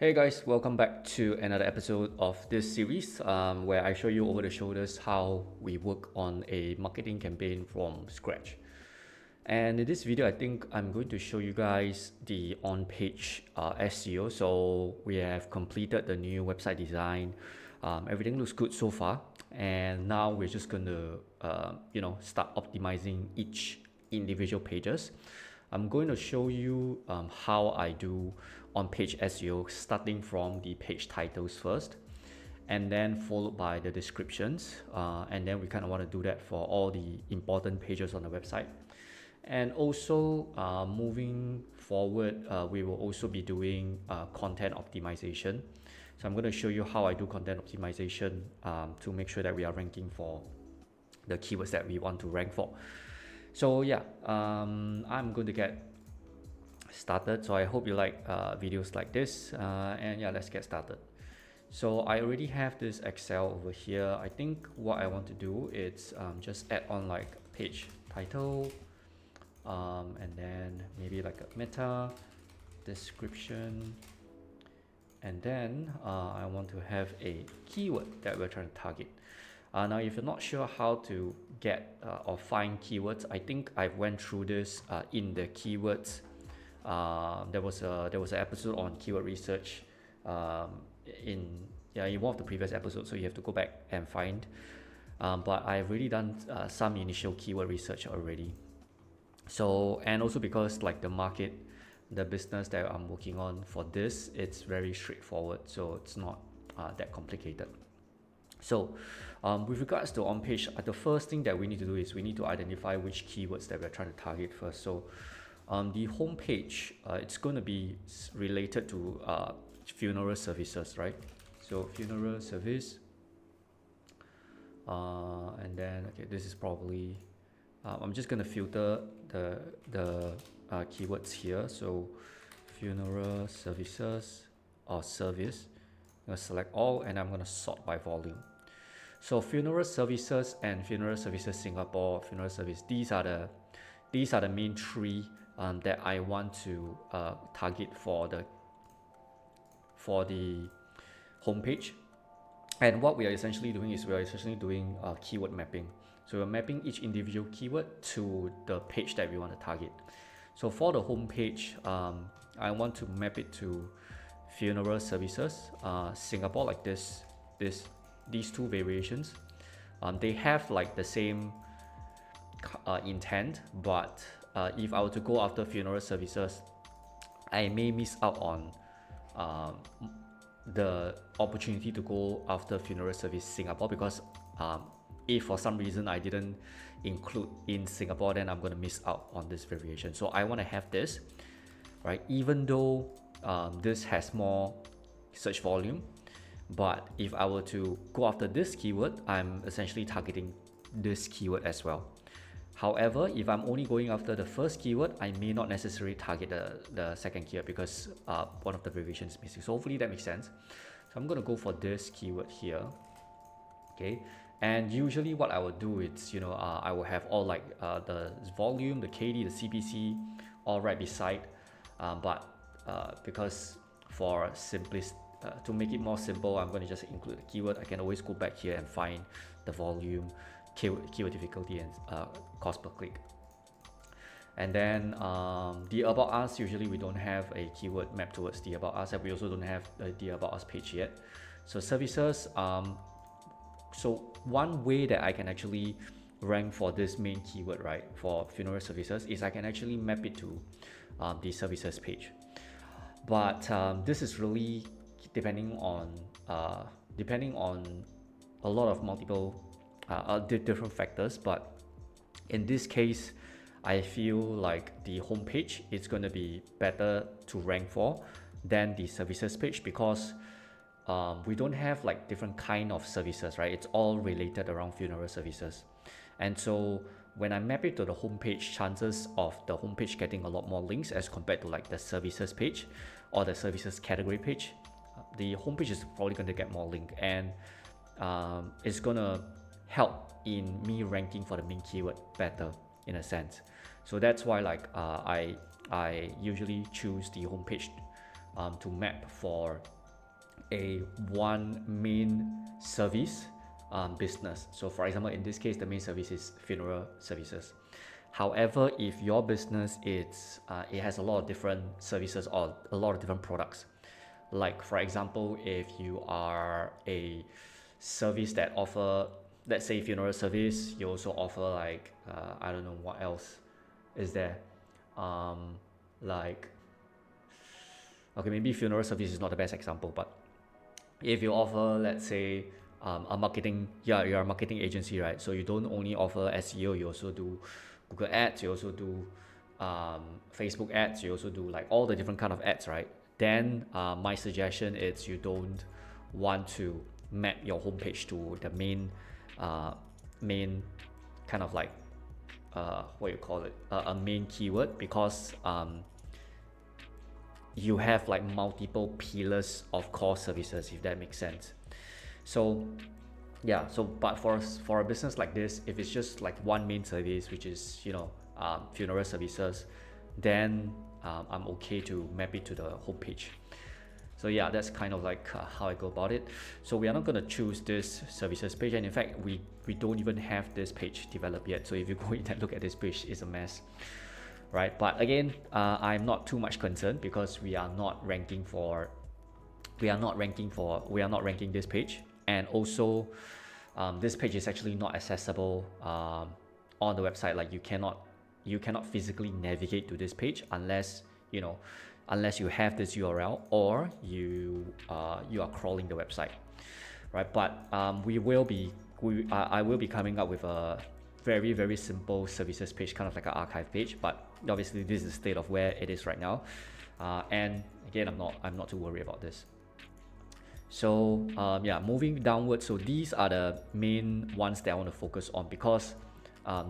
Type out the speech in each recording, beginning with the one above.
Hey guys, welcome back to another episode of this series where I show you over the shoulders how we work on a marketing campaign from scratch. And in this video, I think I'm going to show you guys the on-page SEO. So we have completed the new website design. Everything looks good so far. And now we're just going to, start optimizing each individual pages. I'm going to show you how I do on-page SEO, starting from the page titles first, and then followed by the descriptions. And then we kind of want to do that for all the important pages on the website. And also moving forward, we will also be doing content optimization. So I'm going to show you how I do content optimization to make sure that we are ranking for the keywords that we want to rank for. So yeah, I'm going to get started. So I hope you like videos like this. And yeah, let's get started. So I already have this Excel over here. I think what I want to do is just add on like page title, and then maybe like a meta description, and then I want to have a keyword that we're trying to target. Now if you're not sure how to get or find keywords, I think I went through this in the keywords. There was an episode on keyword research in one of the previous episodes, so you have to go back and find. But I've already done some initial keyword research already. So, and also because like the business that I'm working on for this, it's very straightforward, so it's not that complicated. So with regards to on page, the first thing that we need to do is we need to identify which keywords that we're trying to target first. So the home page, it's going to be related to funeral services, right? So funeral service, and then okay, this is probably I'm just going to filter the keywords here. So funeral services or service, I'm going to select all, and I'm going to sort by volume. So funeral services and funeral services Singapore, funeral service, these are the main three that I want to target for the homepage. And what we are essentially doing is keyword mapping. So we're mapping each individual keyword to the page that we want to target. So for the homepage, I want to map it to funeral services Singapore, like these two variations. They have like the same intent, but if I were to go after funeral services, I may miss out on the opportunity to go after funeral service Singapore, because if for some reason I didn't include in Singapore, then I'm going to miss out on this variation. So I want to have this, right? Even though this has more search volume, but if I were to go after this keyword, I'm essentially targeting this keyword as well. However, if I'm only going after the first keyword, I may not necessarily target the second keyword because one of the variations is missing. So hopefully that makes sense. So I'm going to go for this keyword here. Okay. And usually what I will do is, I will have all like the volume, the KD, the CPC, all right beside. But because for to make it more simple, I'm going to just include the keyword. I can always go back here and find the volume, keyword difficulty, and cost per click. And then the About Us, usually we don't have a keyword map towards the About Us, and we also don't have the About Us page yet. So services, so one way that I can actually rank for this main keyword, right, for funeral services, is I can actually map it to the services page. But this is really depending on a lot of multiple different factors. But in this case, I feel like the homepage is going to be better to rank for than the services page, because we don't have like different kind of services, right? It's all related around funeral services. And so when I map it to the homepage, chances of the homepage getting a lot more links as compared to like the services page or the services category page, the homepage is probably going to get more link, and it's going to help in me ranking for the main keyword better in a sense. So that's why like I usually choose the homepage to map for a one main service business. So for example, in this case, the main service is funeral services. However, if your business it has a lot of different services or a lot of different products, like for example, if you are a service that offer, let's say, funeral service, you also offer like I don't know what else is there, um, like okay, maybe funeral service is not the best example, but if you offer, let's say, a marketing, yeah, you're a marketing agency, right? So you don't only offer SEO, you also do Google ads, you also do Facebook ads, you also do like all the different kind of ads, right? Then my suggestion is you don't want to map your homepage to the main kind of like what you call it, a main keyword, because you have like multiple pillars of core services, if that makes sense. So yeah, so but for a business like this, if it's just like one main service, which is funeral services, then I'm okay to map it to the homepage. So yeah, that's kind of like how I go about it. So we are not going to choose this services page, and in fact we don't even have this page developed yet. So if you go in and look at this page, it's a mess, right? But again, I'm not too much concerned because we are not ranking this page, and also this page is actually not accessible on the website. Like you cannot physically navigate to this page unless you have this URL or you are crawling the website, right? But I will be coming up with a very, very simple services page, kind of like an archive page, but obviously this is the state of where it is right now, and again, I'm not too worried about this. So yeah, moving downwards, so these are the main ones that I want to focus on, because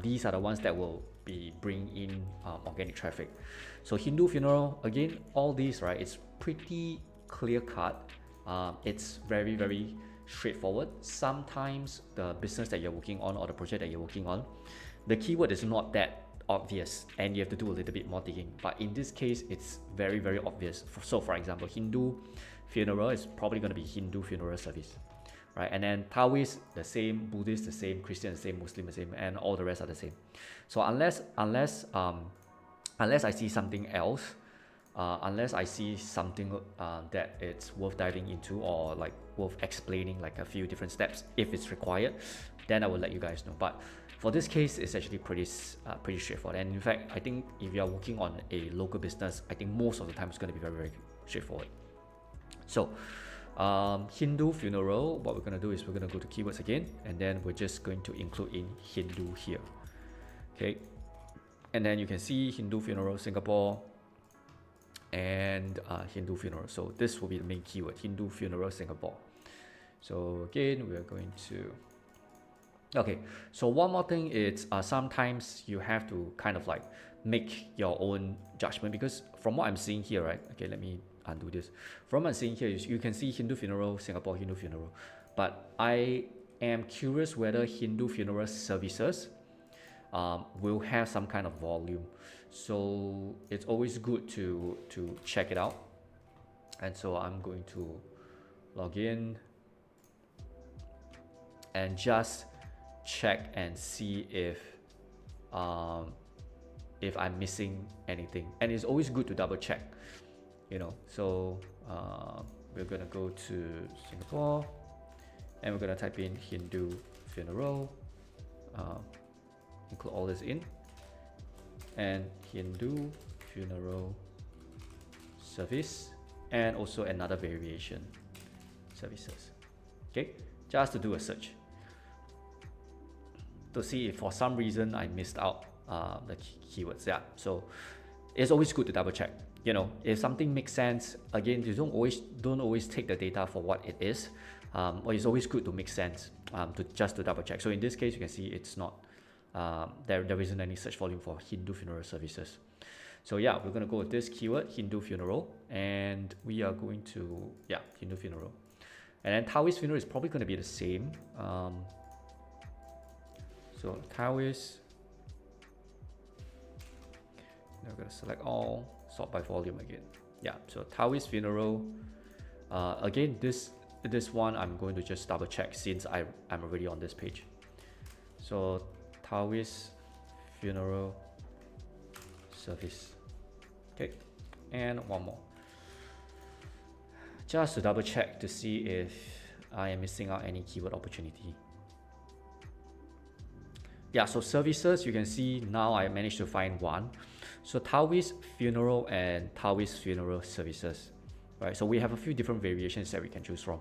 these are the ones that will be bringing in organic traffic. So Hindu funeral, again, all these, right, it's pretty clear cut. It's very, very straightforward. Sometimes the business that you're working on or the project that you're working on, the keyword is not that obvious and you have to do a little bit more digging. But in this case, it's very, very obvious. So for example, Hindu funeral is probably going to be Hindu funeral service, right? And then Taoist the same, Buddhist the same, Christian the same, Muslim the same, and all the rest are the same. So unless I see something else, unless I see something that it's worth diving into or like worth explaining, like a few different steps if it's required, then I will let you guys know. But for this case, it's actually pretty straightforward. And in fact, I think if you are working on a local business, I think most of the time it's going to be very, very straightforward. So Hindu funeral, what we're going to do is we're going to go to keywords again, and then we're just going to include in Hindu here. Okay, and then you can see Hindu funeral Singapore and Hindu funeral. So this will be the main keyword, Hindu funeral Singapore. So again, we are going to, okay, so one more thing is sometimes you have to kind of like make your own judgment, because from what I'm seeing here, right? Okay, let me undo this. From what I'm seeing here, you can see Hindu funeral Singapore, Hindu funeral, but I am curious whether Hindu funeral services will have some kind of volume. So it's always good to check it out. And so I'm going to log in and just check and see if I'm missing anything. And it's always good to double check, So we're gonna go to Singapore and we're gonna type in Hindu funeral, include all this in, and Hindu funeral service, and also another variation services. Okay, just to do a search to see if for some reason I missed out the keywords. Yeah, so it's always good to double check. If something makes sense, again, you don't always take the data for what it is. But it's always good to make sense, to double check. So in this case, you can see it's not there isn't any search volume for Hindu funeral services. So yeah, we're going to go with this keyword, Hindu funeral, and we are going to, Hindu funeral. And then Taoist funeral is probably going to be the same. So Taoist, now I'm going to select all, sort by volume again. Yeah, so Taoist funeral. Again, this one I'm going to just double check since I'm already on this page. So Taoist funeral service. Okay, and one more. Just to double check to see if I am missing out any keyword opportunity. Yeah, so services, you can see now I managed to find one. So Taoist funeral and Taoist funeral services, right? So we have a few different variations that we can choose from.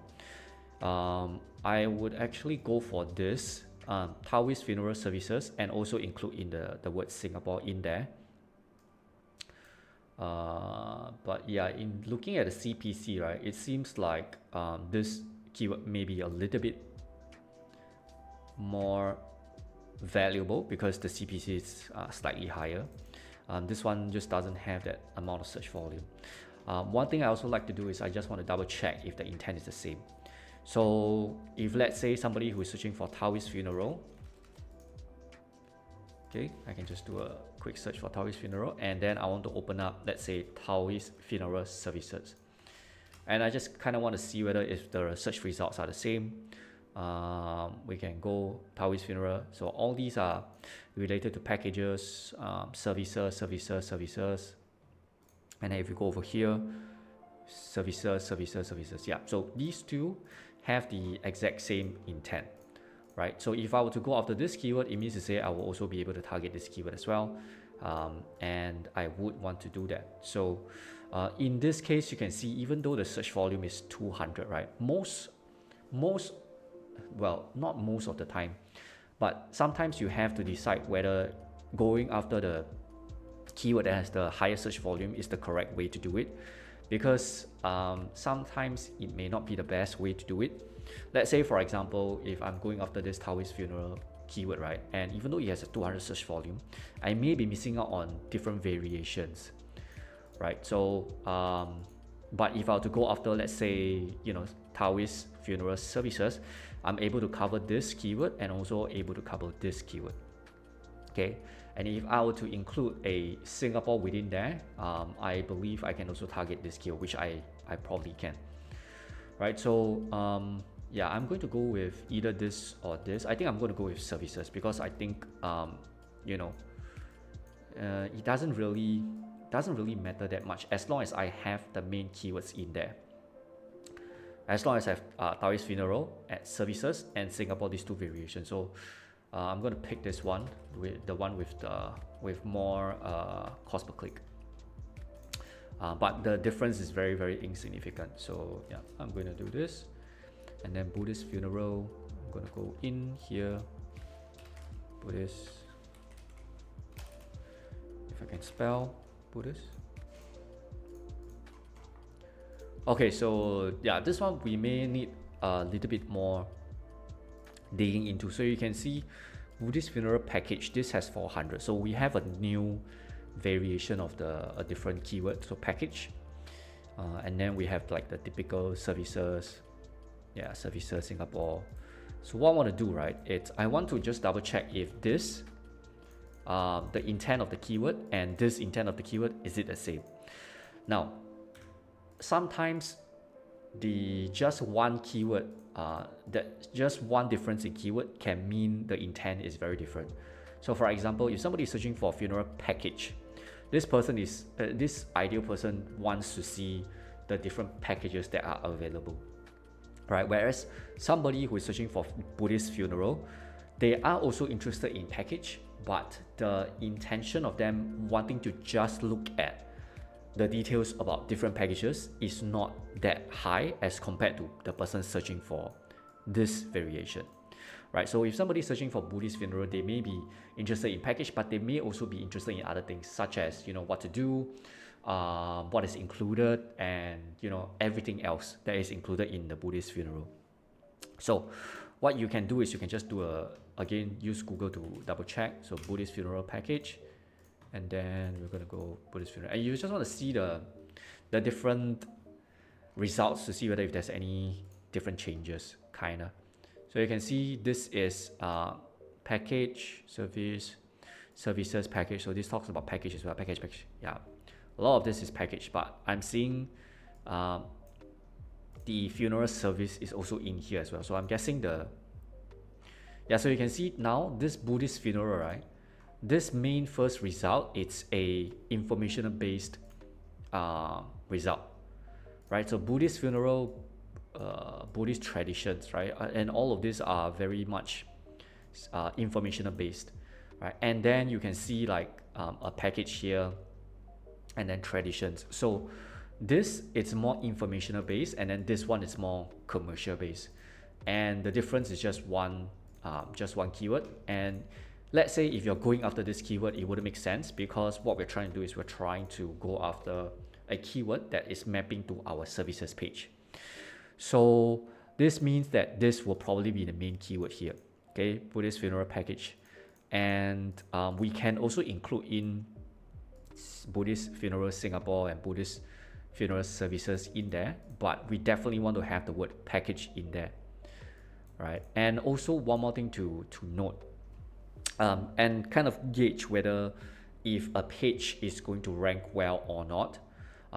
I would actually go for this Taoist funeral services and also include in the word Singapore in there. But yeah, in looking at the CPC, right, it seems like this keyword may be a little bit more valuable because the CPC is slightly higher. This one just doesn't have that amount of search volume. One thing I also like to do is I just want to double check if the intent is the same. So if let's say somebody who is searching for Taoist funeral, okay, I can just do a quick search for Taoist funeral, and then I want to open up, let's say, Taoist funeral services. And I just kind of want to see whether if the search results are the same. We can go Taoist funeral. So all these are related to packages, services. And then if you go over here, services. Yeah, so these two have the exact same intent, right? So if I were to go after this keyword, it means to say I will also be able to target this keyword as well. And I would want to do that. So in this case, you can see even though the search volume is 200, right? Well, not most of the time, but sometimes you have to decide whether going after the keyword that has the highest search volume is the correct way to do it, because sometimes it may not be the best way to do it. Let's say, for example, if I'm going after this Taoist funeral keyword, right, and even though it has a 200 search volume, I may be missing out on different variations, right? So but if I were to go after, let's say, Taoist funeral services, I'm able to cover this keyword and also able to cover this keyword. Okay, and if I were to include a Singapore within there, I believe I can also target this keyword, which I probably can. Right, so yeah, I'm going to go with either this or this. I think I'm going to go with services because I think it doesn't really matter that much as long as I have the main keywords in there. As long as I have Taoist funeral at services and Singapore, these two variations. So I'm going to pick this one, with the one with more cost per click. But the difference is very, very insignificant. So yeah, I'm going to do this. And then Buddhist funeral, I'm going to go in here. Buddhist. If I can spell Buddhist. Okay, so yeah, this one we may need a little bit more digging into. So you can see Buddhist funeral package, this has 400. So we have a new variation of a different keyword, so package. And then we have like the typical services, yeah, services Singapore. So what I want to do, right, I want to just double check if this, the intent of the keyword and this intent of the keyword, is it the same? Now, sometimes just one keyword, just one difference in keyword can mean the intent is very different. So for example, if somebody is searching for funeral package, this ideal person wants to see the different packages that are available, right? Whereas somebody who is searching for Buddhist funeral, they are also interested in package, but the intention of them wanting to just look at the details about different packages is not that high as compared to the person searching for this variation, right? So if somebody is searching for Buddhist funeral, they may be interested in package, but they may also be interested in other things such as what to do, what is included, and everything else that is included in the Buddhist funeral. So what you can do is you can just do again, use Google to double check. So Buddhist funeral package, and then we're going to go Buddhist funeral, and you just want to see the different results to see whether if there's any different changes, kinda. So you can see this is package, services package. So this talks about package as well, package, yeah. A lot of this is package, but I'm seeing the funeral service is also in here as well. So I'm guessing so you can see now this Buddhist funeral, right? This main first result, it's a informational based result, right? So Buddhist funeral, Buddhist traditions, right? And all of these are very much informational based, right? And then you can see like a package here, and then traditions. So this it's more informational based, and then this one is more commercial based, and the difference is just one keyword. And let's say if you're going after this keyword, it wouldn't make sense, because what we're trying to do is we're trying to go after a keyword that is mapping to our services page. So this means that this will probably be the main keyword here, okay? Buddhist funeral package. And we can also include in Buddhist funeral Singapore and Buddhist funeral services in there, but we definitely want to have the word package in there, right? And also one more thing to note, and kind of gauge whether if a page is going to rank well or not,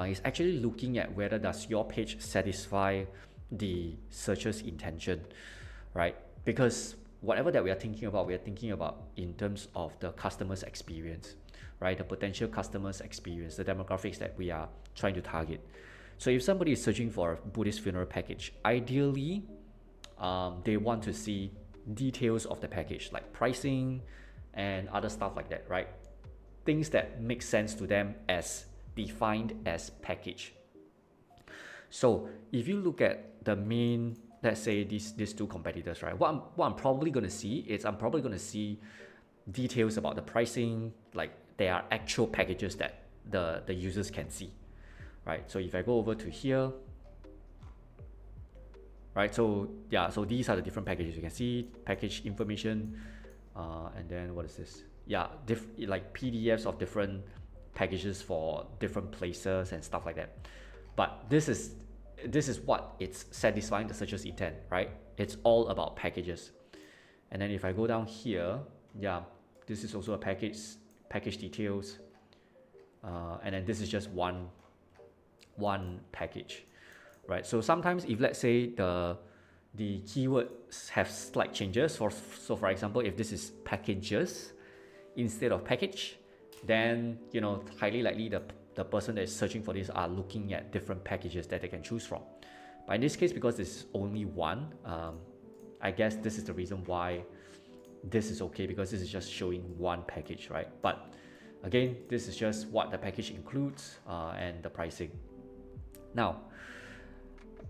is actually looking at whether does your page satisfy the searcher's intention, right? Because whatever that we are thinking about in terms of the customer's experience, right? The potential customer's experience, the demographics that we are trying to target. So if somebody is searching for a Buddhist funeral package, ideally, they want to see details of the package, like pricing and other stuff like that, right? Things that make sense to them as defined as package. So if you look at the main, let's say these two competitors, right? What I'm probably going to see is I'm probably going to see details about the pricing, like there are actual packages that the users can see, right? So if I go over to here, right? So yeah, so these are the different packages. You can see package information, and then what is this? Yeah, like PDFs of different packages for different places and stuff like that. But this is what it's satisfying the searcher's intent, right? It's all about packages. And then if I go down here, yeah, this is also a package details, and then this is just one package, right? So sometimes if let's say the keywords have slight changes, so for example, if this is packages instead of package, then highly likely the person that is searching for this are looking at different packages that they can choose from. But in this case, because it's only one, I guess this is the reason why this is okay, because this is just showing one package, right? But again, this is just what the package includes and the pricing. Now,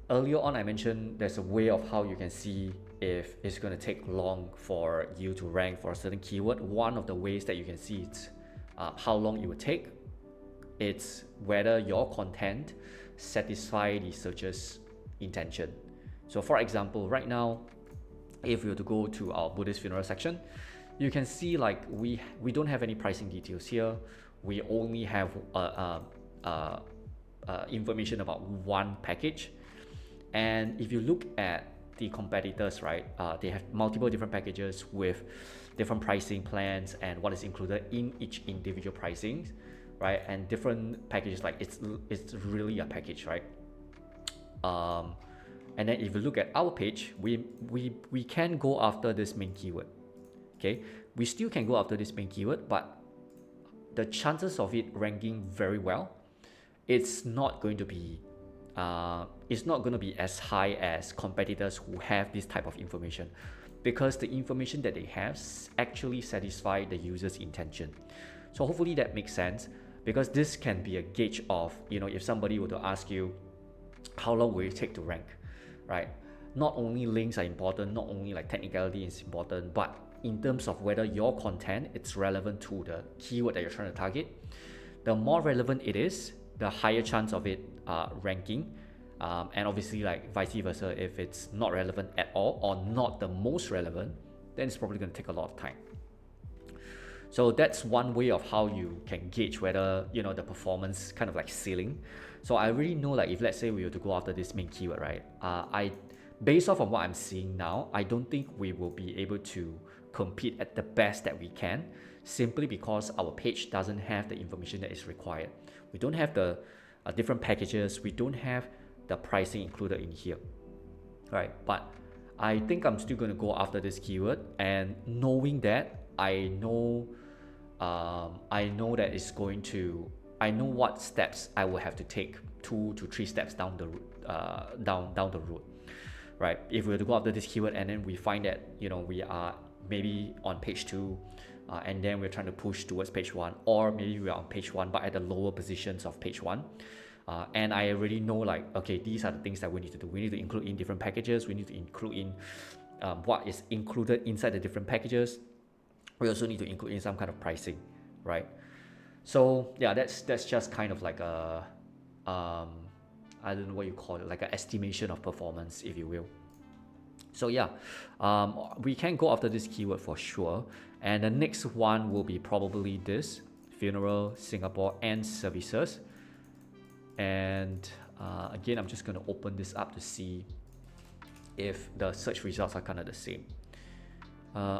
earlier on I mentioned there's a way of how you can see if it's going to take long for you to rank for a certain keyword. One of the ways that you can see it's how long it would take. It's whether your content satisfy the searcher's intention. So for example, right now, if we were to go to our Buddhist funeral section, you can see like we don't have any pricing details here. We only have information about one package. And if you look at the competitors, right, they have multiple different packages with different pricing plans and what is included in each individual pricing, right? And different packages, like it's really a package, right? And then if you look at our page, we can go after this main keyword. Okay, we still can go after this main keyword, but the chances of it ranking very well, it's not going to be as high as competitors who have this type of information, because the information that they have actually satisfy the user's intention. So hopefully that makes sense, because this can be a gauge of, if somebody were to ask you how long will it take to rank, right? Not only links are important, not only like technicality is important, but in terms of whether your content it's relevant to the keyword that you're trying to target. The more relevant it is, the higher chance of it ranking, and obviously like vice versa, if it's not relevant at all or not the most relevant, then it's probably going to take a lot of time. So that's one way of how you can gauge whether the performance kind of like ceiling. So I really know, like if let's say we were to go after this main keyword, right, based off of what I'm seeing now, I don't think we will be able to compete at the best that we can, simply because our page doesn't have the information that is required. We don't have the different packages, we don't have the pricing included in here, right? But I think I'm still going to go after this keyword, and knowing that I know that it's going to, I know what steps I will have to take, 2 to 3 steps down the down the road, right? If we were to go after this keyword and then we find that, you know, we are maybe on page 2, and then we're trying to push towards page 1, or maybe we are on page 1 but at the lower positions of page 1, and I already know, like, okay, these are the things that we need to do. We need to include in different packages, we need to include in what is included inside the different packages. We also need to include in some kind of pricing, right? So yeah, that's just kind of like a I don't know what you call it, like an estimation of performance, if you will. So yeah, we can go after this keyword for sure. And the next one will be probably this: funeral, Singapore, and services. And again, I'm just going to open this up to see if the search results are kind of the same.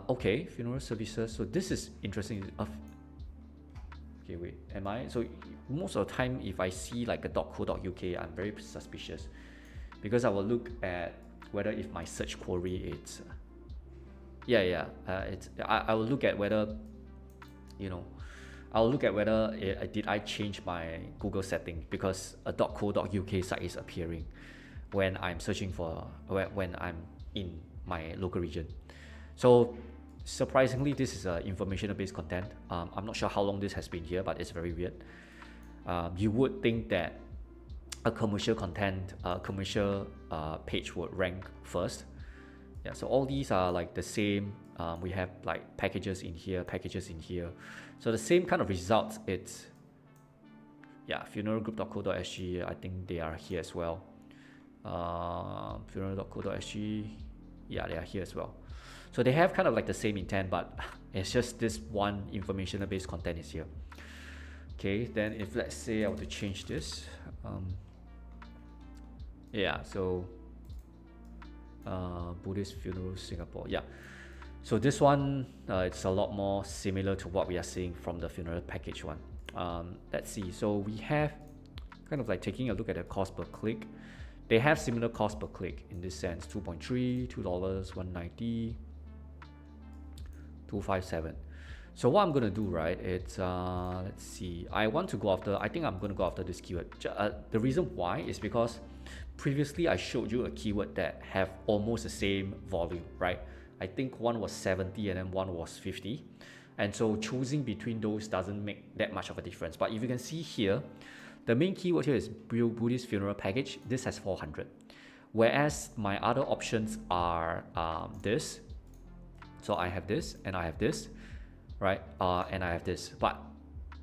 Okay, funeral services. So this is interesting. Okay, wait, am I? So most of the time, if I see like a .co.uk, I'm very suspicious, because I will look at whether if my search query it's I will look at whether, you know, I'll look at whether did I change my Google setting, because a .co.uk site is appearing when I'm searching for, when I'm in my local region. So surprisingly, this is informational based content. I'm not sure how long this has been here, but it's very weird. You would think that a commercial content, commercial page would rank first. Yeah, so all these are like the same. We have like packages in here, so the same kind of results. It's, yeah, funeralgroup.co.sg, I think they are here as well. Funeral.co.sg, yeah, they are here as well. So they have kind of like the same intent, but it's just this one informational based content is here. Okay, then if let's say I were to change this, yeah, so Buddhist funeral Singapore, yeah. So this one, it's a lot more similar to what we are seeing from the funeral package one. Let's see. So we have kind of like taking a look at the cost per click. They have similar cost per click in this sense: 2.3, $2, 190, 257. So what I'm gonna do, right? It's let's see. I think I'm gonna go after this keyword. The reason why is because previously I showed you a keyword that have almost the same volume, right? I think one was 70 and then one was 50. And so choosing between those doesn't make that much of a difference. But if you can see here, the main keyword here is Buddhist funeral package. This has 400. Whereas my other options are this. So I have this and I have this, right? And I have this. But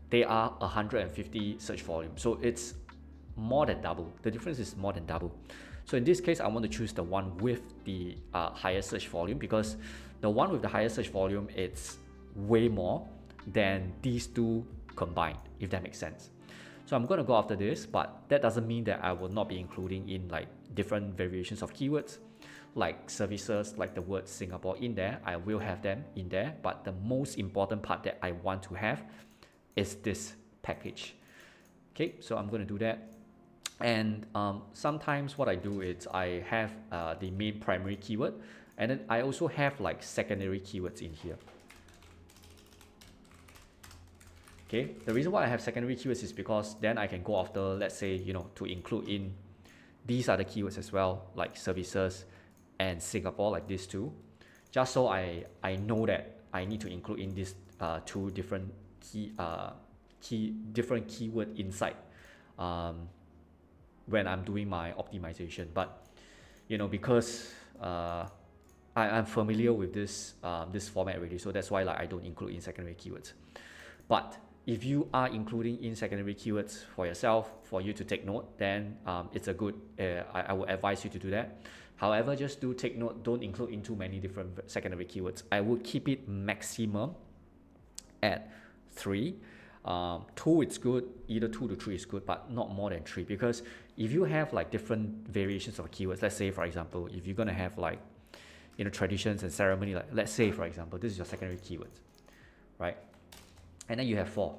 they are 150 search volume. So it's more than double. The difference is more than double. So in this case, I want to choose the one with the higher search volume, because the one with the higher search volume, it's way more than these two combined, if that makes sense. So I'm going to go after this, but that doesn't mean that I will not be including in like different variations of keywords, like services, like the word Singapore in there. I will have them in there, but the most important part that I want to have is this package. Okay, so I'm going to do that. And sometimes what I do is I have the main primary keyword, and then I also have like secondary keywords in here. Okay, the reason why I have secondary keywords is because then I can go after, let's say, you know, to include in these are the keywords as well, like services and Singapore, like these two, just so I know that I need to include in these two different different keyword inside when I'm doing my optimization. But you know, because I'm familiar with this this format already, so that's why like I don't include in secondary keywords. But if you are including in secondary keywords for yourself, for you to take note, then it's a good, I would advise you to do that. However, just do take note, don't include in too many different secondary keywords. I would keep it maximum at 3. 2 it's good, either 2 to 3 is good, but not more than 3, because if you have like different variations of keywords, let's say for example, if you're gonna have like, you know, traditions and ceremony, like let's say for example, this is your secondary keywords, right? and then you have 4.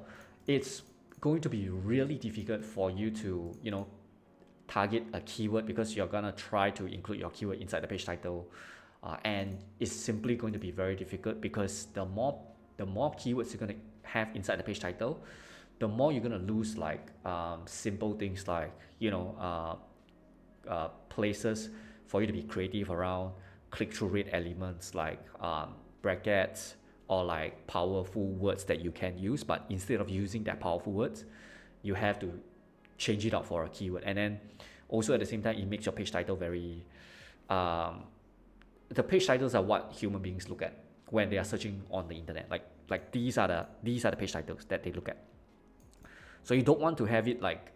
It's going to be really difficult for you to, target a keyword because you're gonna try to include your keyword inside the page title, and it's simply going to be very difficult because the more keywords you're gonna have inside the page title, the more you're gonna lose like simple things like places for you to be creative around, click-through rate elements like brackets or like powerful words that you can use, but instead of using that powerful words, you have to change it out for a keyword. And then also at the same time, it makes your page title very the page titles are what human beings look at when they are searching on the internet. Like these are the page titles that they look at. So you don't want to have it like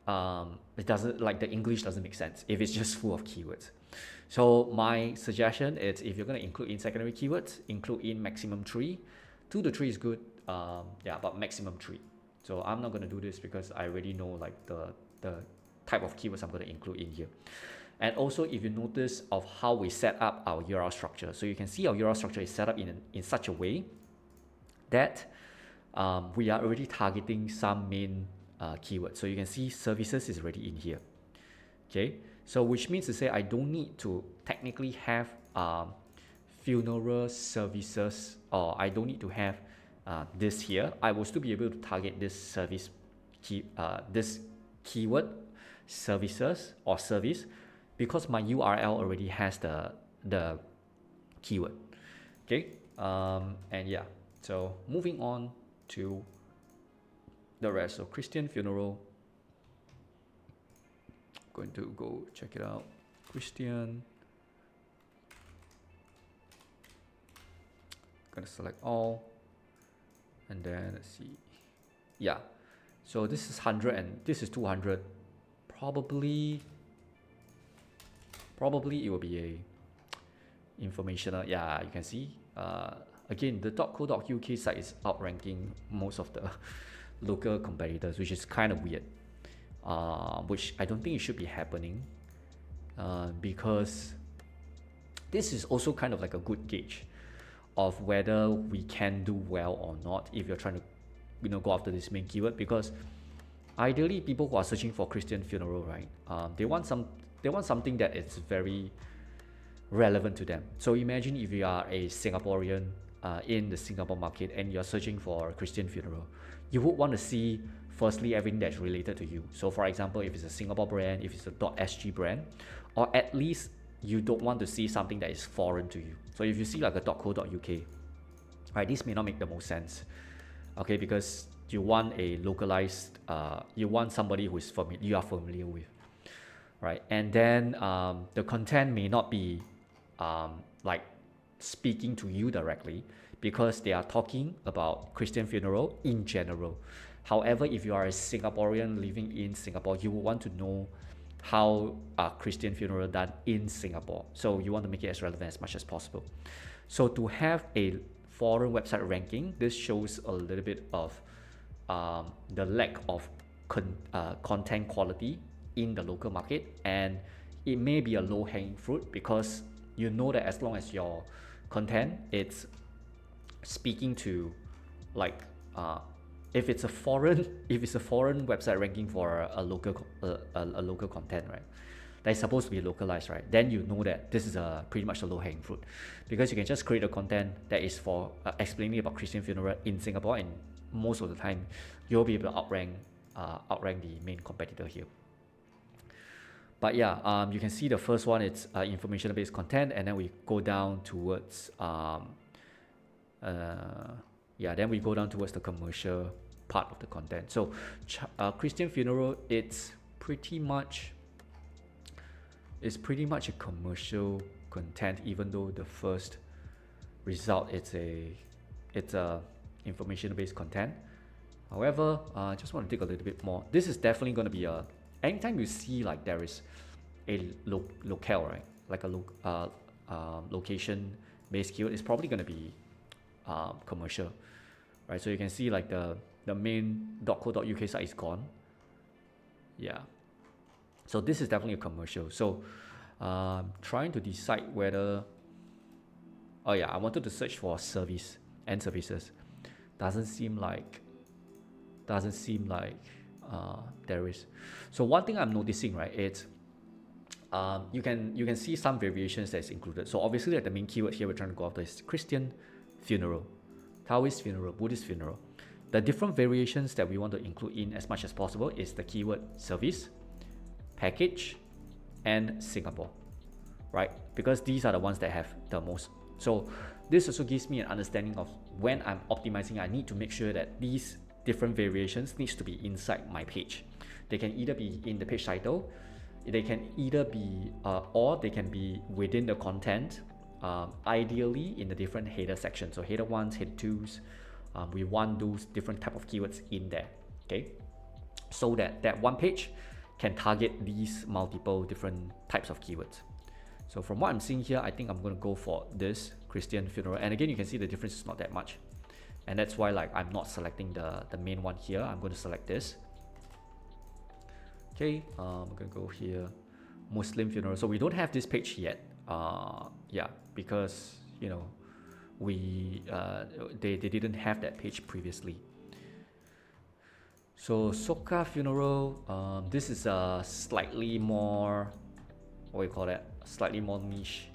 it doesn't, like the English doesn't make sense if it's just full of keywords. So my suggestion is, if you're going to include in secondary keywords, include in maximum 3. 2 to 3 is good, but maximum 3. So I'm not going to do this because I already know like the type of keywords I'm going to include in here. And also, if you notice of how we set up our URL structure, so you can see our URL structure is set up in such a way that we are already targeting some main keywords. So you can see services is already in here. Okay, so which means to say I don't need to technically have funeral services, or I don't need to have this here. I will still be able to target this service this keyword, services or service, because my URL already has the keyword. Okay, and yeah, so moving on to the rest. So Christian funeral, going to go check it out. Christian, gonna select all, and then let's see. Yeah, so this is 100 and this is 200. Probably it will be a informational. Yeah, you can see again the .co.uk site is outranking most of the local competitors, which is kind of weird, which I don't think it should be happening, because this is also kind of like a good gauge of whether we can do well or not if you're trying to go after this main keyword. Because ideally, people who are searching for Christian funeral, right, they want something that is very relevant to them. So imagine if you are a Singaporean in the Singapore market and you're searching for a Christian funeral, you would want to see firstly everything that's related to you. So for example, if it's a Singapore brand, if it's a .sg brand, or at least you don't want to see something that is foreign to you. So if you see like a .co.uk, right, this may not make the most sense, okay, because you want a localized, you want somebody who is you are familiar with, right? And then the content may not be like speaking to you directly, because they are talking about Christian funeral in general. However, if you are a Singaporean living in Singapore, you will want to know how are Christian funeral done in Singapore. So you want to make it as relevant as much as possible. So to have a foreign website ranking, this shows a little bit of the lack of content quality in the local market, and it may be a low-hanging fruit, because you know that as long as your content it's speaking to like if it's a foreign website ranking for a local content, right, that is supposed to be localized, right, then you know that this is pretty much a low-hanging fruit, because you can just create a content that is for explaining about Christian funeral in Singapore, and most of the time you'll be able to outrank the main competitor here. But yeah, you can see the first one, it's information-based content, and then we go down towards then we go down towards the commercial part of the content. So Christian funeral, it's pretty much a commercial content, even though the first result it's a information-based content. However, I just want to dig a little bit more. This is definitely going to be anytime you see like there is a locale, right, like a location-based keyword, it's probably going to be commercial, right? So you can see like the main .co.uk site is gone. Yeah, so this is definitely a commercial. So trying to decide whether, I wanted to search for service and services. Doesn't seem like there is. So one thing I'm noticing, right, it's you can see some variations that's included. So obviously, like the main keyword here we're trying to go after is Christian funeral, Taoist funeral, Buddhist funeral. The different variations that we want to include in as much as possible is the keyword service, package, and Singapore, right? Because these are the ones that have the most. So this also gives me an understanding of when I'm optimizing, I need to make sure that these different variations needs to be inside my page. They can either be in the page title, they can either be or they can be within the content, ideally in the different header sections. So header 1s, header 2s, we want those different type of keywords in there, okay? So that one page can target these multiple different types of keywords. So from what I'm seeing here, I think I'm going to go for this Christian funeral. And again, you can see the difference is not that much. And that's why like I'm not selecting the main one here. I'm going to select this. Okay, I'm going to go here, Muslim funeral. So we don't have this page yet. Yeah, because, you know, they didn't have that page previously. So Soka funeral, this is a slightly more, what do you call that? Slightly more niche.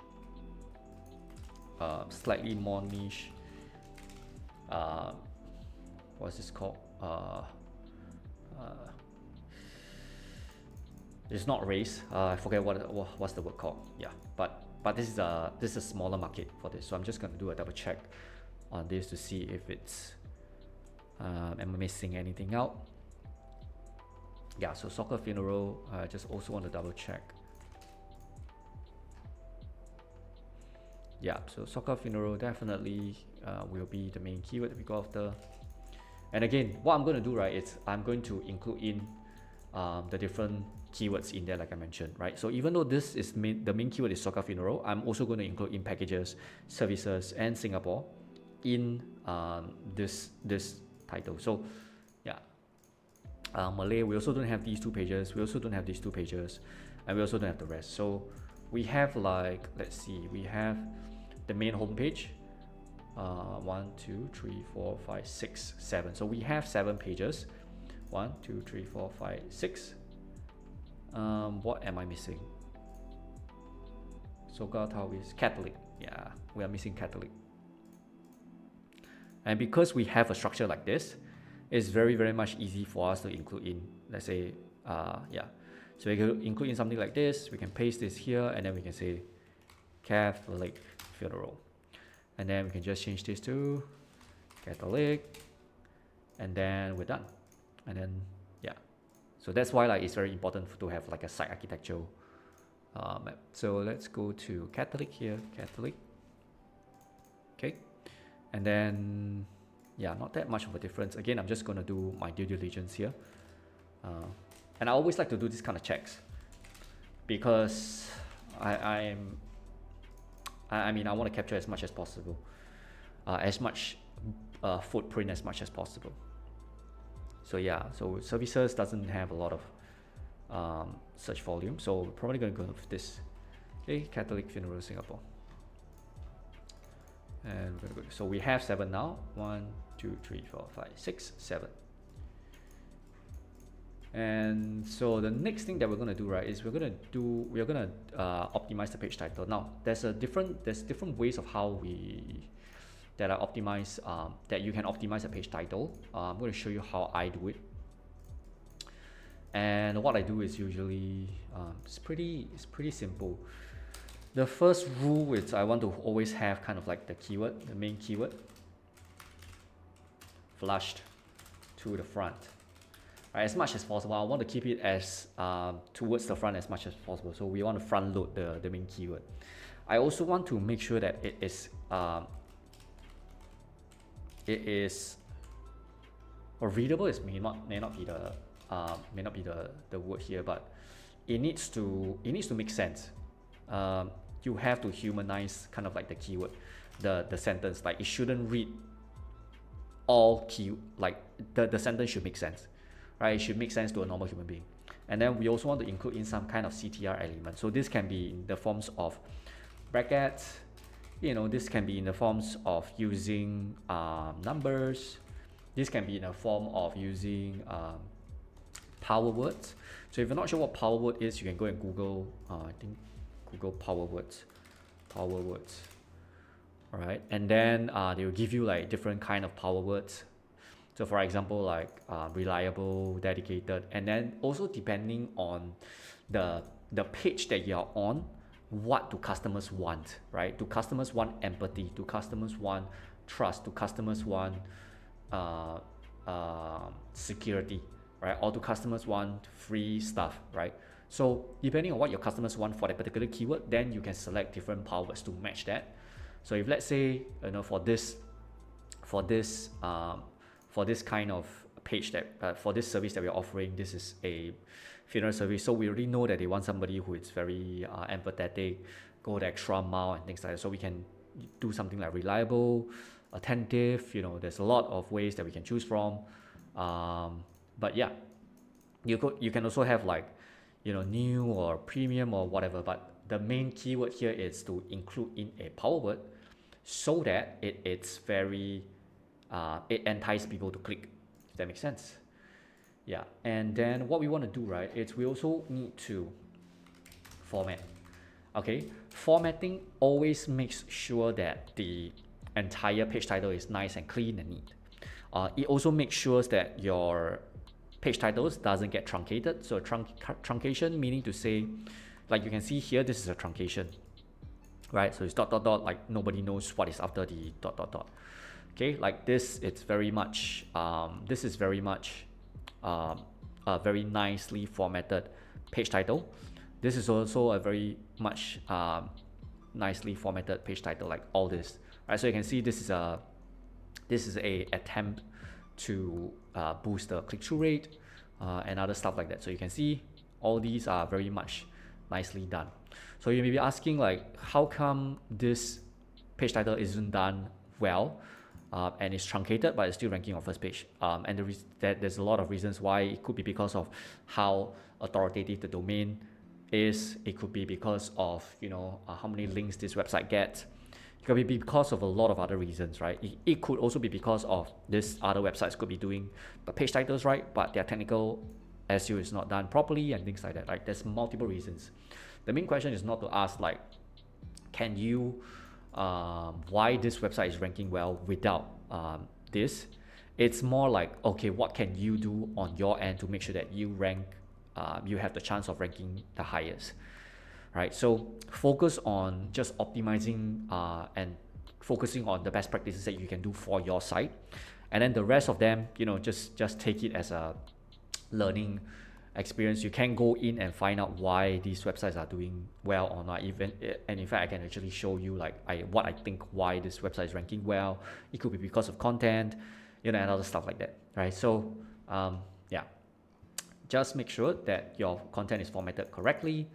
What's this called? It's not race. I forget what's the word called. Yeah, but this is a smaller market for this. So I'm just gonna do a double check on this to see if it's am I missing anything out. Yeah, so soccer funeral. I just also want to double check. Yeah, so soccer funeral definitely will be the main keyword that we go after. And again, what I'm going to do, right, is I'm going to include in the different keywords in there, like I mentioned, right? So even though this is the main keyword is soccer funeral, I'm also going to include in packages, services, and Singapore in this title. So yeah, Malay, we also don't have these two pages. We also don't have these two pages, and we also don't have the rest. So we have like, let's see, we have the main homepage, 1, 2, 3, 4, 5, 6, 7. So we have 7 pages. 1, 2, 3, 4, 5, 6. What am I missing? Soka Taoist, Catholic. Yeah, we are missing Catholic. And because we have a structure like this, it's very, very much easy for us to include in, let's say, yeah. So we can include in something like this, we can paste this here, and then we can say Catholic funeral. And then we can just change this to Catholic, and then we're done. And then, yeah. So that's why like it's very important to have like a site architectural map. So let's go to Catholic here, Catholic. Okay. And then, yeah, not that much of a difference. Again, I'm just gonna do my due diligence here. And I always like to do this kind of checks because I mean, I want to capture as much as possible, as much footprint as much as possible. So yeah, so services doesn't have a lot of search volume, so we're probably going to go with this. Okay, Catholic funeral Singapore. And we're going to go. So we have 7 now. 1, 2, 3, 4, 5, 6, 7. And so the next thing that we're going to do, right, is we're going to optimize the page title. Now there's different ways of how that are optimized, that you can optimize a page title. I'm going to show you how I do it. And what I do is usually it's pretty simple. The first rule is I want to always have kind of like the keyword, the main keyword, flushed to the front. Right, as much as possible, I want to keep it as towards the front as much as possible. So we want to front load the main keyword. I also want to make sure that it is or readable. Is may not be the word here, but it needs to make sense. You have to humanize kind of like the keyword, the sentence. Like it shouldn't read all like the sentence should make sense. Right, it should make sense to a normal human being. And then we also want to include in some kind of CTR element. So this can be in the forms of brackets, you know, this can be in the forms of using numbers, This can be in a form of using Power Words. So if you're not sure what Power Word is, you can go and Google, I think Google Power Words. All right, and then they will give you like different kind of Power Words. So for example, like reliable, dedicated, and then also depending on the page that you're on, what do customers want, right? Do customers want empathy? Do customers want trust? Do customers want security, right? Or do customers want free stuff, right? So depending on what your customers want for that particular keyword, then you can select different power words to match that. So if let's say, you know, for this kind of page that for this service that we're offering, this is a funeral service, so we already know that they want somebody who is very empathetic, go the extra mile and things like that. So we can do something like reliable, attentive. You know, there's a lot of ways that we can choose from. But yeah, you can also have like, you know, new or premium or whatever. But the main keyword here is to include in a power word so that it's very it entices people to click. Does that make sense? Yeah. And then what we want to do, right, is we also need to format. Okay, formatting always makes sure that the entire page title is nice and clean and neat. It also makes sure that your page titles doesn't get truncated. So truncation meaning to say, like you can see here, this is a truncation, right? So it's dot dot dot, like nobody knows what is after the dot dot dot. Okay, like this, it's very much this is very much a very nicely formatted page title. This is also a very much nicely formatted page title, like all this, right? So you can see this is a attempt to boost the click-through rate and other stuff like that. So you can see all these are very much nicely done. So you may be asking, like, how come this page title isn't done well and it's truncated but it's still ranking on first page? And there's a lot of reasons why. It could be because of how authoritative the domain is. It could be because of, you know, how many links this website gets. It could be because of a lot of other reasons, right? It could also be because of this other websites could be doing the page titles right, but their technical SEO is not done properly and things like that. Like, there's multiple reasons. The main question is not to ask like, can you why this website is ranking well without this. It's more like, okay, what can you do on your end to make sure that you rank, you have the chance of ranking the highest, right? So focus on just optimizing and focusing on the best practices that you can do for your site, and then the rest of them, you know, just take it as a learning experience. You can go in and find out why these websites are doing well or not. Even, and in fact, I can actually show you like what I think why this website is ranking well. It could be because of content, you know, and other stuff like that, right? So yeah, just make sure that your content is formatted correctly,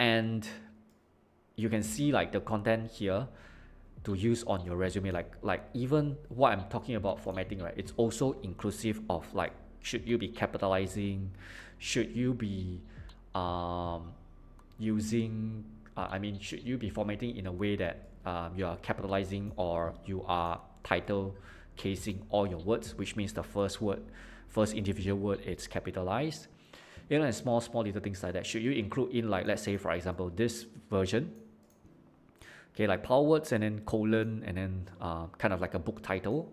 and you can see like the content here to use on your resume. Like even what I'm talking about formatting, right? It's also inclusive of like, should you be capitalizing? Should you be using, should you be formatting in a way that you are capitalizing, or you are title casing all your words, which means the first individual word it's capitalized. You know, and small little things like that. Should you include in, like, let's say for example, this version, okay, like power words and then colon and then kind of like a book title,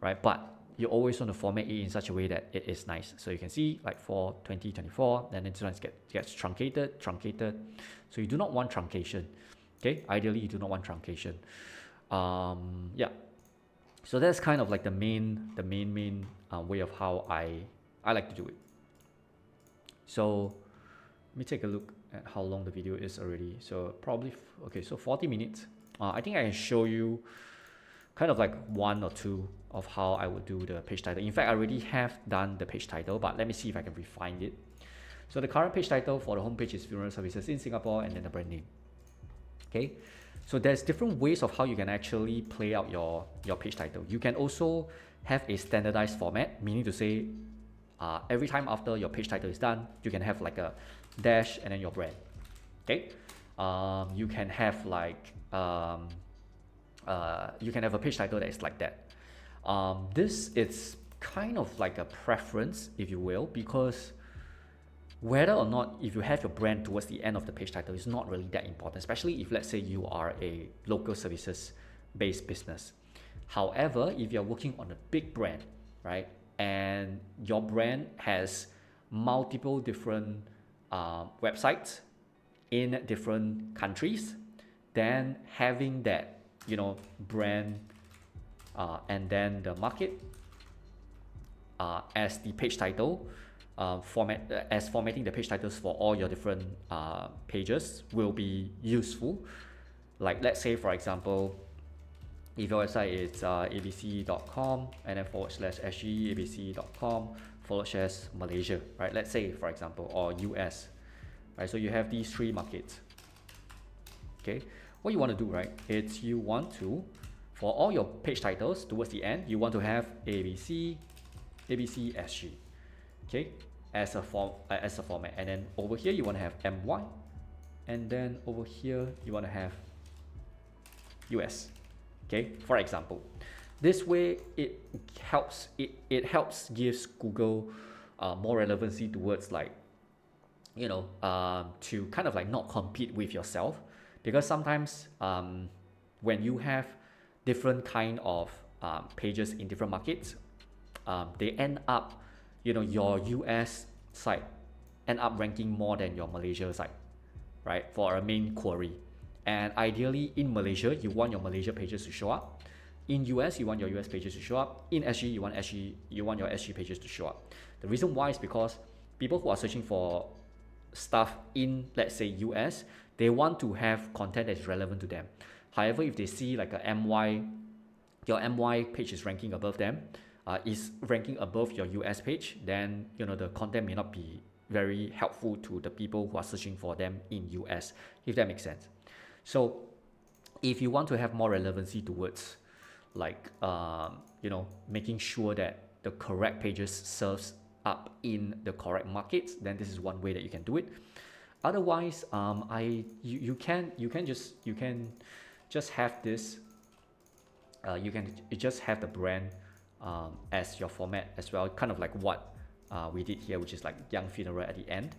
right? But you always want to format it in such a way that it is nice. So you can see like for 2024, and then this one gets truncated. So you do not want truncation. Okay, ideally you do not want truncation. Yeah. So that's kind of like the main way of how I like to do it. So let me take a look at how long the video is already. So probably okay. So 40 minutes. I think I can show you kind of like one or two of how I would do the page title. In fact, I already have done the page title, but let me see if I can refine it. So the current page title for the homepage is Funeral Services in Singapore, and then the brand name. Okay, so there's different ways of how you can actually play out your page title. You can also have a standardized format, meaning to say every time after your page title is done, you can have like a dash and then your brand. Okay, you can have like you can have a page title that is like that. This is kind of like a preference, if you will, because whether or not if you have your brand towards the end of the page title is not really that important, especially if let's say you are a local services based business. However, if you're working on a big brand, right, and your brand has multiple different websites in different countries, then having that, you know, brand and then the market as the page title, formatting the page titles for all your different pages will be useful. Like let's say for example, if your website is abc.com and then /sg abc.com/Malaysia, right? Let's say for example, or US, right? So you have these three markets. Okay, what you want to do, right? It's you want to, for all your page titles towards the end, you want to have ABC SG, okay, as a format, and then over here you want to have MY, and then over here you want to have US. Okay, for example, this way it helps gives Google more relevancy towards, like, you know, to kind of like not compete with yourself, because sometimes when you have different kind of pages in different markets, they end up, you know, your US site end up ranking more than your Malaysia site, right, for a main query. And ideally in Malaysia, you want your Malaysia pages to show up. In US, you want your US pages to show up. In SG, you want your SG pages to show up. The reason why is because people who are searching for stuff in, let's say, US, they want to have content that is relevant to them. However, if they see like your MY page is ranking above them, is ranking above your US page, then, you know, the content may not be very helpful to the people who are searching for them in US, if that makes sense. So if you want to have more relevancy towards, like, you know, making sure that the correct pages serves up in the correct markets, then this is one way that you can do it. Otherwise, you can just have this. You can just have the brand as your format as well, kind of like what we did here, which is like Young Funeral at the end.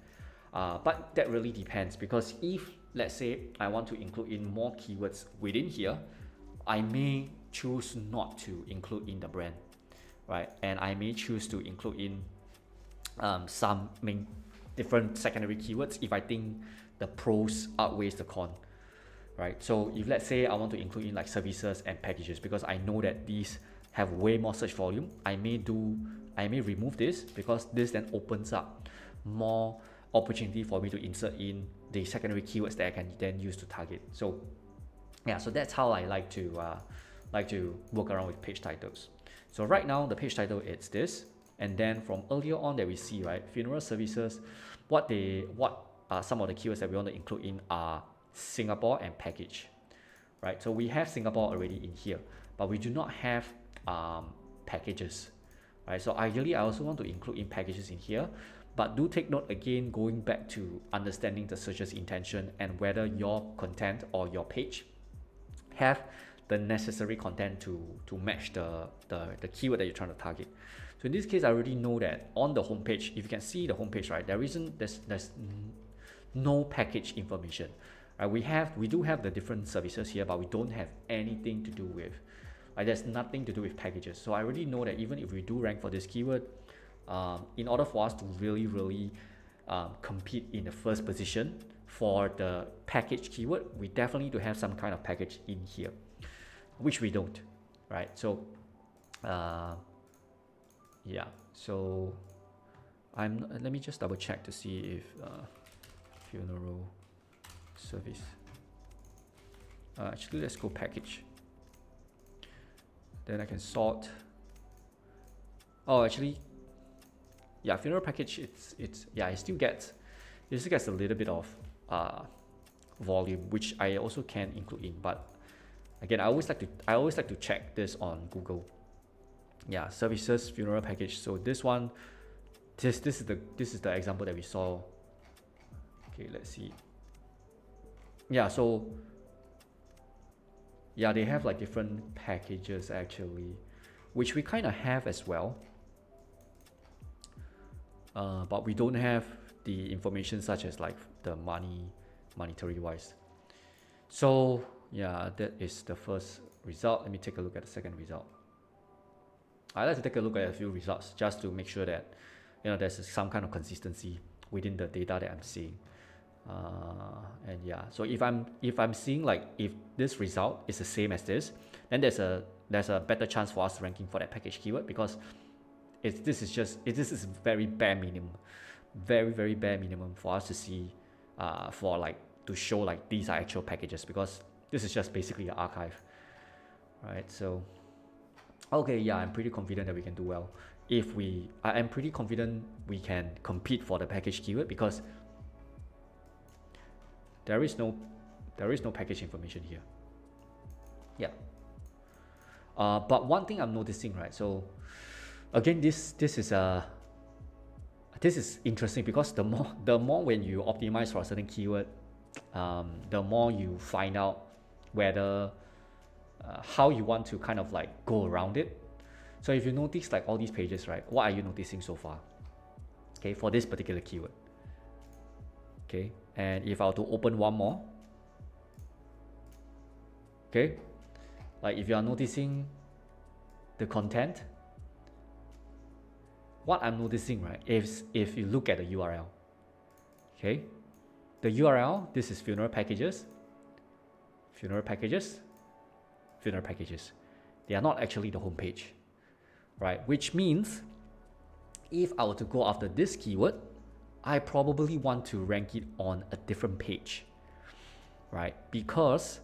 But that really depends, because if let's say I want to include in more keywords within here, I may choose not to include in the brand, right? And I may choose to include in some different secondary keywords if I think the pros outweighs the con, right? So if let's say I want to include in like services and packages, because I know that these have way more search volume, I may remove this, because this then opens up more opportunity for me to insert in the secondary keywords that I can then use to target. So yeah, so that's how I like to work around with page titles. So right now the page title is this, and then from earlier on that we see, right, funeral services, what are some of the keywords that we want to include in are Singapore and package, right? So we have Singapore already in here, but we do not have packages, right? So ideally I also want to include in packages in here, but do take note again, going back to understanding the searcher's intention and whether your content or your page have the necessary content to match the keyword that you're trying to target. So in this case, I already know that on the homepage, if you can see the homepage, right, there's no package information. Right? We do have the different services here, but we don't have anything to do with, like, there's nothing to do with packages. So I already know that even if we do rank for this keyword, in order for us to really compete in the first position for the package keyword, we definitely need to have some kind of package in here, which we don't, right? So yeah, so let me just double check to see if funeral service, actually let's go package, then I can sort. Oh, actually, yeah, funeral package, it still gets a little bit of volume, which I also can include in, but again, I always like to check this on Google. Yeah, services funeral package. So this one, this is the example that we saw. Okay, let's see. Yeah, so yeah, they have like different packages actually, which we kind of have as well. but we don't have the information such as like the monetary wise. So yeah, that is the first result. Let me take a look at the second result. I like to take a look at a few results just to make sure that there's some kind of consistency within the data that I'm seeing. And yeah, so if I'm seeing like if this result is the same as this, then there's a better chance for us ranking for that package keyword, because this is very bare minimum, very bare minimum for us to see, for like to show like these are actual packages, because this is just basically an archive, right? So okay, yeah, I'm pretty confident that we can do well. I am pretty confident we can compete for the package keyword, because there is no package information here. Yeah. But one thing I'm noticing, right? So again, this is interesting, because the more when you optimize for a certain keyword, the more you find out whether how you want to kind of like go around it. So if you notice like all these pages, right, what are you noticing so far? Okay, for this particular keyword. Okay, and if I were to open one more, okay, like if you are noticing the content, what I'm noticing, right, is if you look at the URL, okay, the URL, this is funeral packages. They are not actually the homepage, right? Which means if I were to go after this keyword, I probably want to rank it on a different page, right? Because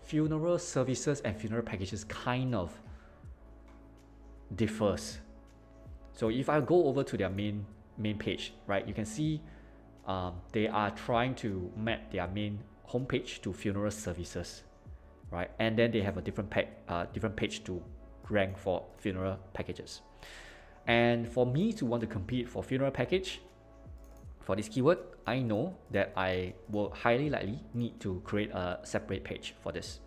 funeral services and funeral packages kind of differs. So if I go over to their main page, right, you can see they are trying to map their main homepage to funeral services, right? And then they have a different page to rank for funeral packages. And for me to want to compete for funeral package for this keyword, I know that I will highly likely need to create a separate page for this.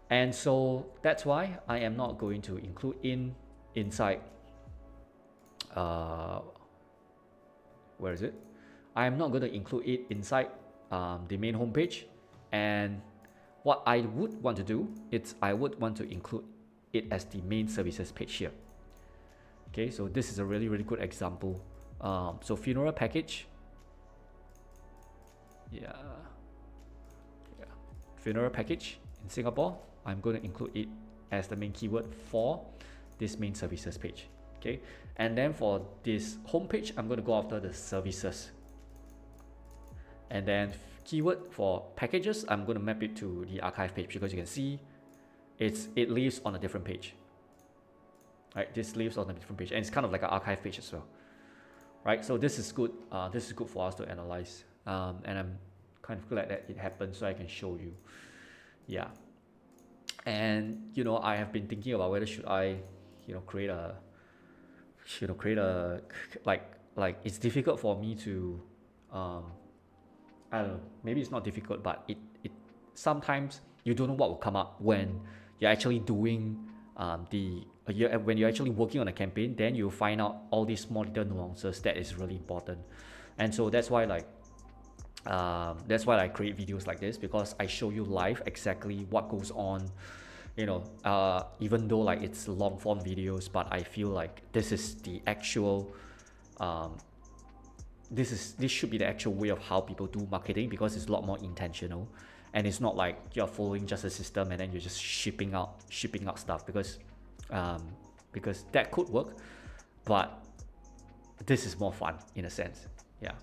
And so that's why I am not going to include inside where is it? I am not going to include it inside the main homepage. And what I would want to do is I would want to include it as the main services page here. Okay, so this is a really good example. So funeral package, funeral package in Singapore, I'm going to include it as the main keyword for this main services page. Okay, and then for this homepage, I'm going to go after the services. And then keyword for packages, I'm going to map it to the archive page, because you can see it lives on a different page. Right, this lives on a different page, and it's kind of like an archive page as well. Right, so this is good. This is good for us to analyze, and I'm kind of glad that it happened, so I can show you. Yeah, and I have been thinking about whether should I, create a like it's difficult for me to, I don't know. Maybe it's not difficult, but it sometimes you don't know what will come up when you're actually doing when you're actually working on a campaign. Then you find out all these small little nuances that is really important. And so that's why I create videos like this, because I show you live exactly what goes on, even though like it's long form videos, but I feel like this is the actual this should be the actual way of how people do marketing, because it's a lot more intentional. And it's not like you're following just a system and then you're just shipping out stuff, because that could work, but this is more fun in a sense. Yeah.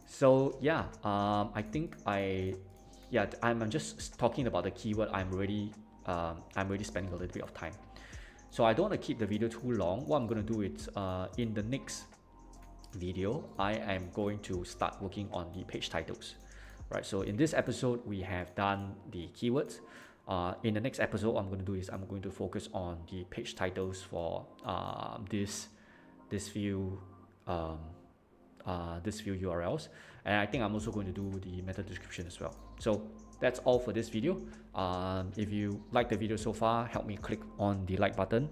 So yeah, I think I'm just talking about the keyword. I'm already spending a little bit of time, so I don't want to keep the video too long. What I'm going to do is in the next video, I am going to start working on the page titles. Right, so in this episode, we have done the keywords. In the next episode, what I'm going to do is I'm going to focus on the page titles for this few URLs, and I think I'm also going to do the meta description as well. So that's all for this video. If you like the video so far, help me click on the like button,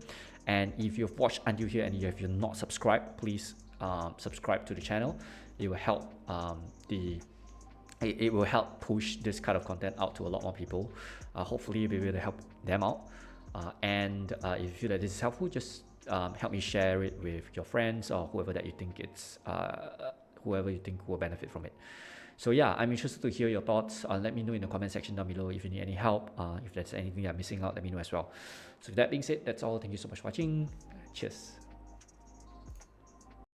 And if you've watched until here and if you're not subscribed, please subscribe to the channel. It will help it will help push this kind of content out to a lot more people. Hopefully you'll be able to help them out. And if you feel that this is helpful, just help me share it with your friends or whoever that you think whoever you think will benefit from it. So yeah, I'm interested to hear your thoughts. Let me know in the comment section down below if you need any help. If there's anything I'm missing out, let me know as well. So with that being said, that's all. Thank you so much for watching. Cheers.